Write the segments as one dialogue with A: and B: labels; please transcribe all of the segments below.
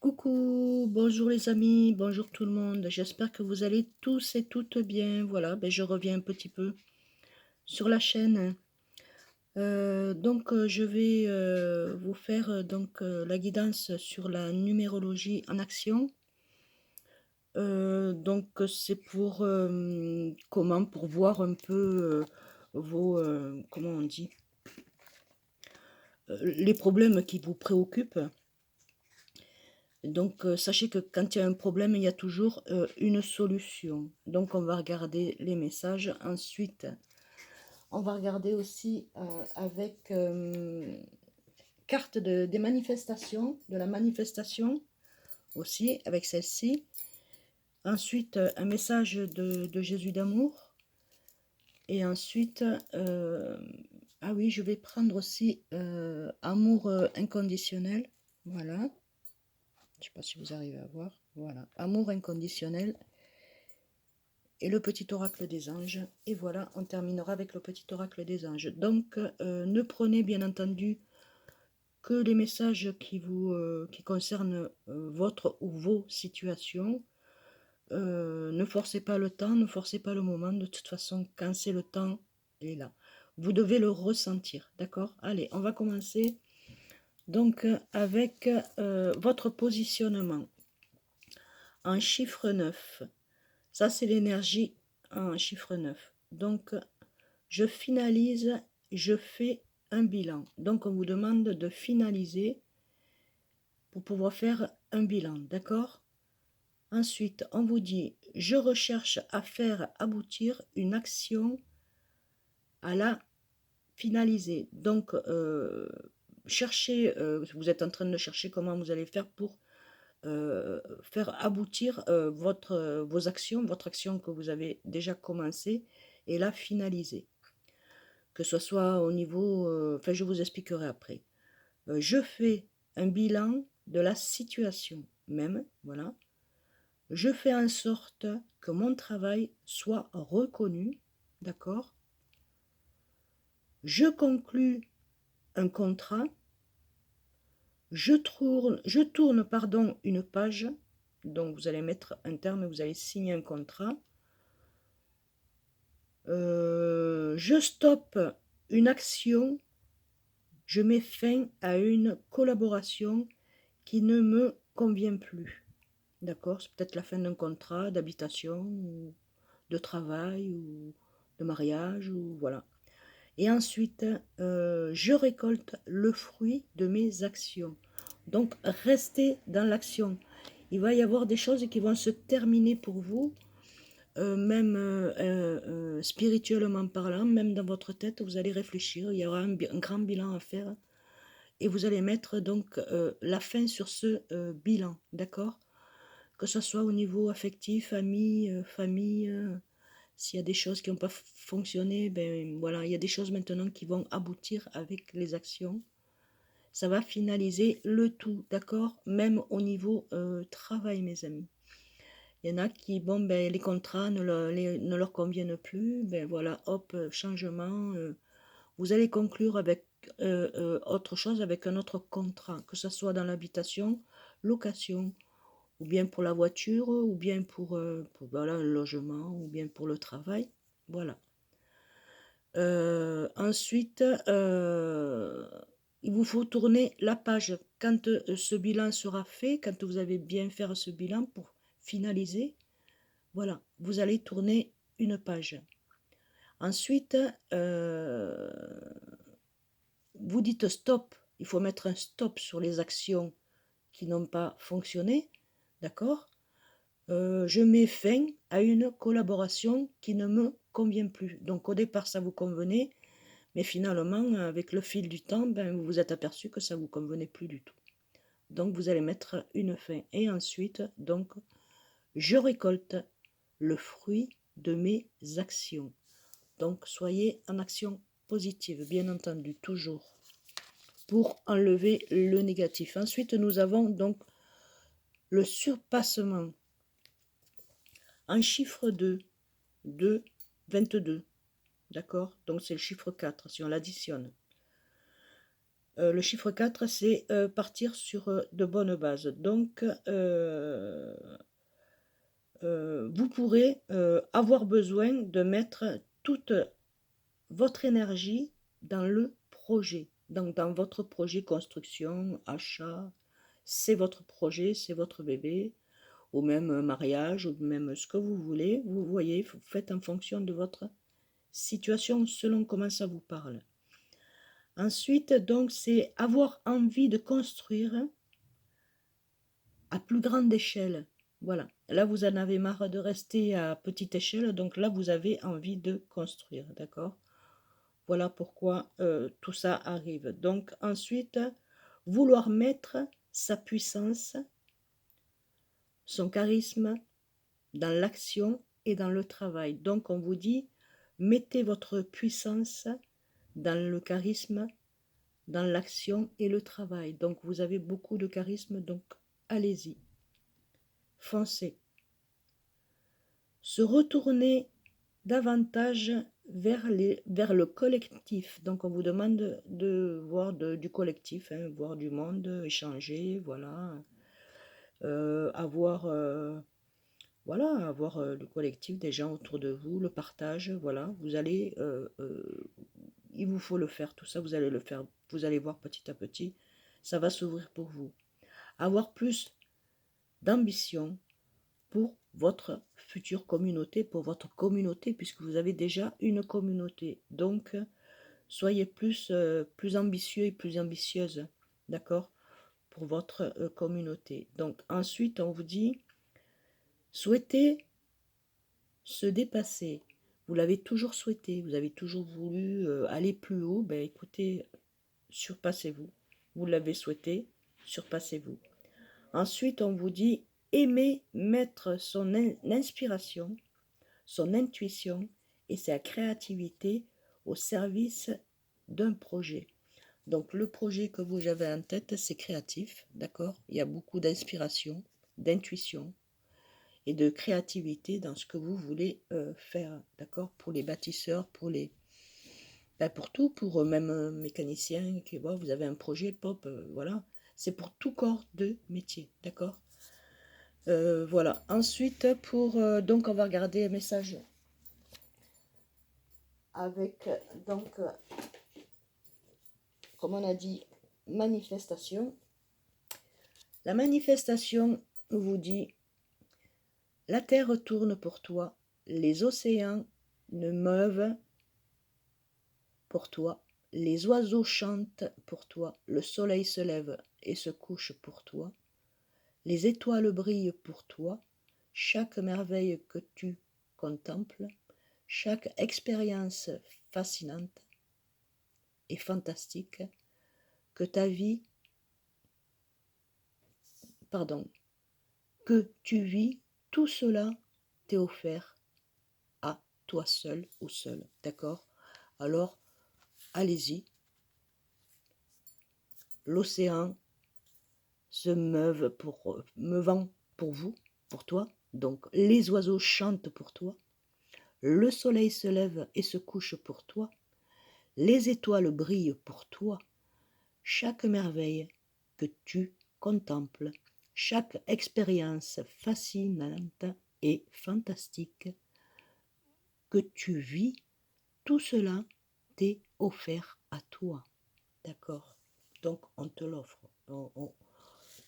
A: Coucou, bonjour les amis, bonjour tout le monde. J'espère que vous allez tous et toutes bien. Voilà, je reviens un petit peu sur la chaîne. Je vais vous faire la guidance sur la numérologie en action. C'est pour pour voir un peu vos comment on dit les problèmes qui vous préoccupent. Sachez que quand il y a un problème, il y a toujours une solution. Donc, on va regarder les messages. Ensuite, on va regarder aussi avec carte des manifestations, de la manifestation aussi, avec celle-ci. Ensuite, un message de Jésus d'amour. Et ensuite, ah oui, je vais prendre aussi amour inconditionnel. Voilà. Je ne sais pas si vous arrivez à voir. Voilà, amour inconditionnel et le petit oracle des anges. Et voilà, on terminera avec le petit oracle des anges. Donc, ne prenez bien entendu que les messages qui concernent votre ou vos situations. Ne forcez pas le temps, ne forcez pas le moment. De toute façon, quand c'est le temps, il est là. Vous devez le ressentir, d'accord? Allez, on va commencer donc avec votre positionnement en chiffre 9. Ça, c'est l'énergie en chiffre 9. Donc, je finalise, je fais un bilan. Donc, on vous demande de finaliser pour pouvoir faire un bilan, d'accord? Ensuite, on vous dit, je recherche à faire aboutir une action à la finaliser. Donc, cherchez, vous êtes en train de chercher comment vous allez faire pour faire aboutir vos actions, votre action que vous avez déjà commencé et la finaliser. Que ce soit au niveau, enfin je vous expliquerai après. Je fais un bilan de la situation même, voilà. Je fais en sorte que mon travail soit reconnu, d'accord. Je conclus un contrat. Je tourne pardon, une page. Donc vous allez mettre un terme, vous allez signer un contrat. Je stoppe une action, je mets fin à une collaboration qui ne me convient plus. D'accord? C'est peut-être la fin d'un contrat d'habitation, ou de travail, ou de mariage, ou voilà. Et ensuite, je récolte le fruit de mes actions. Donc, restez dans l'action. Il va y avoir des choses qui vont se terminer pour vous, même spirituellement parlant, même dans votre tête, vous allez réfléchir, il y aura un grand bilan à faire et vous allez mettre donc la fin sur ce bilan, d'accord? Que ce soit au niveau affectif, famille, s'il y a des choses qui n'ont pas fonctionné, ben voilà, il y a des choses maintenant qui vont aboutir avec les actions. Ça va finaliser le tout, d'accord? Même au niveau travail, mes amis. Il y en a qui, bon, ben, les contrats ne leur conviennent plus. Ben voilà, hop, changement. Vous allez conclure avec autre chose, avec un autre contrat, que ce soit dans l'habitation, location, ou bien pour la voiture, ou bien pour voilà, le logement, ou bien pour le travail. Voilà. Ensuite, il vous faut tourner la page. Quand ce bilan sera fait, quand vous avez bien fait ce bilan pour finaliser, voilà, vous allez tourner une page. Ensuite, vous dites stop. Il faut mettre un stop sur les actions qui n'ont pas fonctionné. D'accord? Je mets fin à une collaboration qui ne me convient plus. Donc au départ, ça vous convenait, mais finalement, avec le fil du temps, ben, vous vous êtes aperçu que ça ne vous convenait plus du tout. Donc vous allez mettre une fin. Et ensuite, donc, je récolte le fruit de mes actions. Donc soyez en action positive, bien entendu, toujours, pour enlever le négatif. Ensuite, nous avons donc le surpassement en chiffre 2, 22. D'accord? Donc c'est le chiffre 4, si on l'additionne. Le chiffre 4, c'est partir sur de bonnes bases. Donc, vous pourrez avoir besoin de mettre toute votre énergie dans le projet. Donc, dans votre projet construction, achat, c'est votre projet, c'est votre bébé, ou même mariage, ou même ce que vous voulez. Vous voyez, vous faites en fonction de votre situation, selon comment ça vous parle. Ensuite, donc, c'est avoir envie de construire à plus grande échelle. Voilà. Là, vous en avez marre de rester à petite échelle, donc là, vous avez envie de construire, d'accord? Voilà pourquoi tout ça arrive. Donc, ensuite, vouloir mettre sa puissance, son charisme dans l'action et dans le travail. Donc, on vous dit, mettez votre puissance dans le charisme, dans l'action et le travail. Donc, vous avez beaucoup de charisme, donc allez-y, foncez. Se retourner davantage vers le collectif. Donc, on vous demande de voir du collectif, hein, voir du monde, échanger, voilà. Avoir le collectif des gens autour de vous, le partage, voilà. Vous allez, il vous faut le faire, tout ça, vous allez le faire. Vous allez voir petit à petit, ça va s'ouvrir pour vous. Avoir plus d'ambition pour votre future communauté, pour votre communauté, puisque vous avez déjà une communauté. Donc, soyez plus ambitieux et plus ambitieuse, d'accord, pour votre communauté. Donc, ensuite, on vous dit, souhaitez se dépasser. Vous l'avez toujours souhaité, vous avez toujours voulu aller plus haut, ben écoutez, surpassez-vous. Vous l'avez souhaité, surpassez-vous. Ensuite, on vous dit, aimez mettre son inspiration, son intuition et sa créativité au service d'un projet. Donc le projet que vous avez en tête, c'est créatif, d'accord? Il y a beaucoup d'inspiration, d'intuition et de créativité dans ce que vous voulez faire, d'accord? Pour les bâtisseurs, pour tout, pour même mécaniciens, qui, bon, vous avez un projet, pop, voilà. C'est pour tout corps de métier, d'accord? Voilà. Ensuite, donc, on va regarder un message avec, donc, comme on a dit, manifestation. La manifestation vous dit, la terre tourne pour toi, les océans ne meuvent pour toi, les oiseaux chantent pour toi, le soleil se lève et se couche pour toi, les étoiles brillent pour toi, chaque merveille que tu contemples, chaque expérience fascinante et fantastique que que tu vis, tout cela t'est offert à toi seul ou seul, d'accord? Alors, allez-y. L'océan se meuvant pour vous, pour toi. Donc, les oiseaux chantent pour toi. Le soleil se lève et se couche pour toi. Les étoiles brillent pour toi. Chaque merveille que tu contemples, chaque expérience fascinante et fantastique que tu vis, tout cela t'est offert à toi. D'accord? Donc, on te l'offre.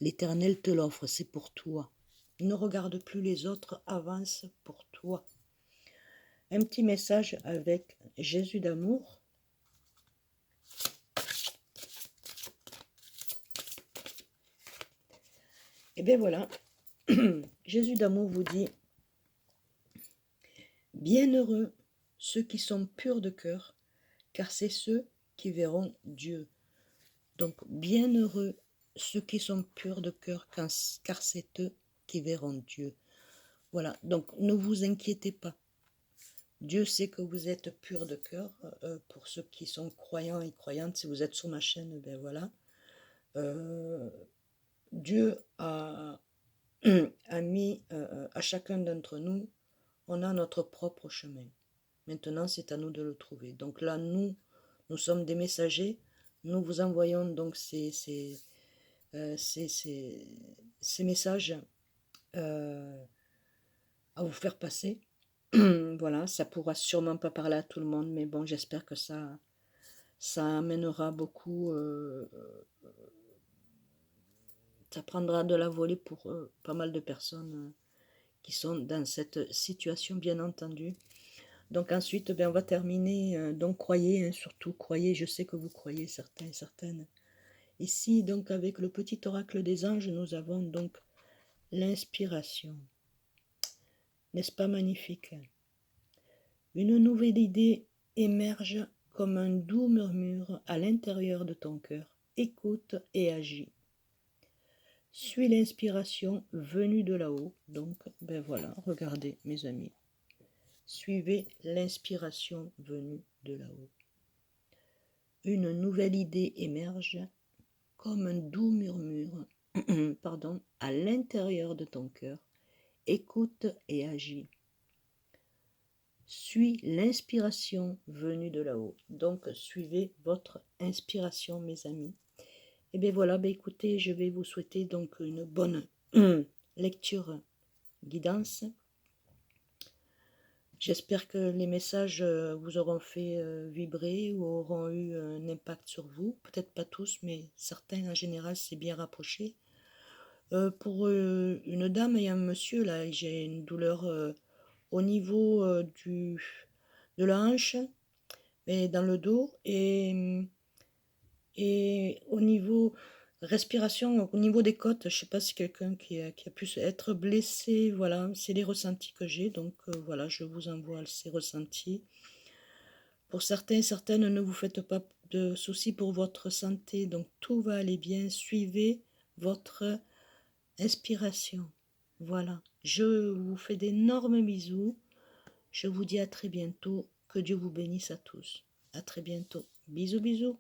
A: L'Éternel te l'offre, c'est pour toi. Ne regarde plus les autres, avance pour toi. Un petit message avec Jésus d'amour. Et bien voilà, Jésus d'amour vous dit, bienheureux ceux qui sont purs de cœur, car c'est ceux qui verront Dieu. Donc, bienheureux ceux qui sont purs de cœur, car c'est eux qui verront Dieu. Voilà, donc ne vous inquiétez pas. Dieu sait que vous êtes purs de cœur. Pour ceux qui sont croyants et croyantes, si vous êtes sur ma chaîne, ben voilà. Dieu a mis à chacun d'entre nous, on a notre propre chemin. Maintenant, c'est à nous de le trouver. Donc là, nous sommes des messagers, nous vous envoyons donc ces messages à vous faire passer. Voilà, ça pourra sûrement pas parler à tout le monde, mais bon, j'espère que ça amènera beaucoup, ça prendra de la volée pour pas mal de personnes qui sont dans cette situation, bien entendu. Donc ensuite, ben, on va terminer, donc croyez, hein, surtout croyez, je sais que vous croyez, certains et certaines. Ici, donc avec le petit oracle des anges, nous avons donc l'inspiration. N'est-ce pas magnifique? Une nouvelle idée émerge comme un doux murmure à l'intérieur de ton cœur. Écoute et agis. Suis l'inspiration venue de là-haut. Donc, ben voilà, regardez mes amis. Suivez l'inspiration venue de là-haut. Une nouvelle idée émerge comme un doux murmure pardon, à l'intérieur de ton cœur. Écoute et agis. Suis l'inspiration venue de là-haut. Donc, suivez votre inspiration, mes amis. Et bien voilà, ben écoutez, je vais vous souhaiter donc une bonne lecture guidance. J'espère que les messages vous auront fait vibrer ou auront eu un impact sur vous. Peut-être pas tous, mais certains en général, c'est bien rapproché. Pour une dame et un monsieur, là, j'ai une douleur au niveau de la hanche, et dans le dos, et au niveau respiration, au niveau des côtes, je sais pas si quelqu'un qui a pu être blessé, voilà, c'est les ressentis que j'ai, donc voilà, je vous envoie ces ressentis. Pour certains et certaines, ne vous faites pas de soucis pour votre santé, donc tout va aller bien, suivez votre inspiration. Voilà, je vous fais d'énormes bisous, je vous dis à très bientôt, que Dieu vous bénisse à tous. À très bientôt, bisous bisous.